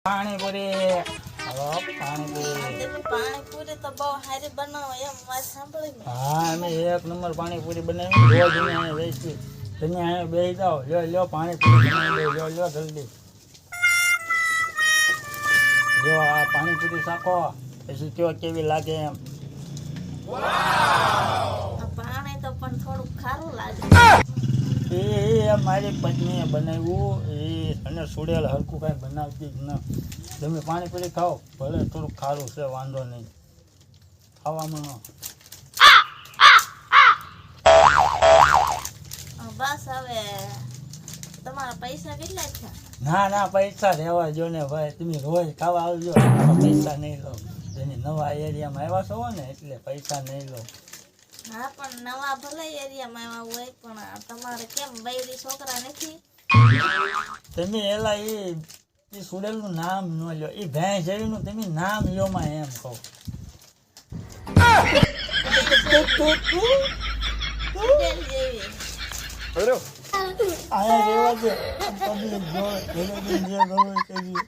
પાણીપુરી પાણીપુરી પાણીપુરી તો બહુ સારી બનાવો એમ વાત સાંભળી ને. હા અમે એક નંબર પાણીપુરી બનાવી રોજ અમે વેચી તમે અહીંયા બેસી જાઓ લ્યો પાણીપુરી બનાવી લ્યો જલ્દી જો આ પાણીપુરી શાખો પછી કયો કેવી લાગે એમ આ પાણી તો પણ થોડું ખારું લાગે. એ મારી પત્નીએ બનાવ્યું એ અને સુડેલ હરખું કાંઈ બનાવતી જ ન તમે પાણીપુરી ખાઓ ભલે થોડુંક ખારું છે વાંધો નહીં ખાવામાં બસ હવે તમારા પૈસા કેટલા છે? ના પૈસા રહેવા જો ને ભાઈ તમે રોજ ખાવા આવજો પૈસા નહીં લો જેની નવા એરિયામાં આવ્યા છો ને એટલે પૈસા નહીં લો. હા પણ નવા ભલે એરિયામાં આવ્યા હોય પણ તમારે કેમ બૈરી છોકરા નથી? તમે એલા એ સુડેલનું નામ ન લ્યો એ ભેંસ જેવીનું તમે નામ લ્યો માં એમ કહો. સુડેલ જેવી. આયા રેવા દે તમે જો જે ગમે કરી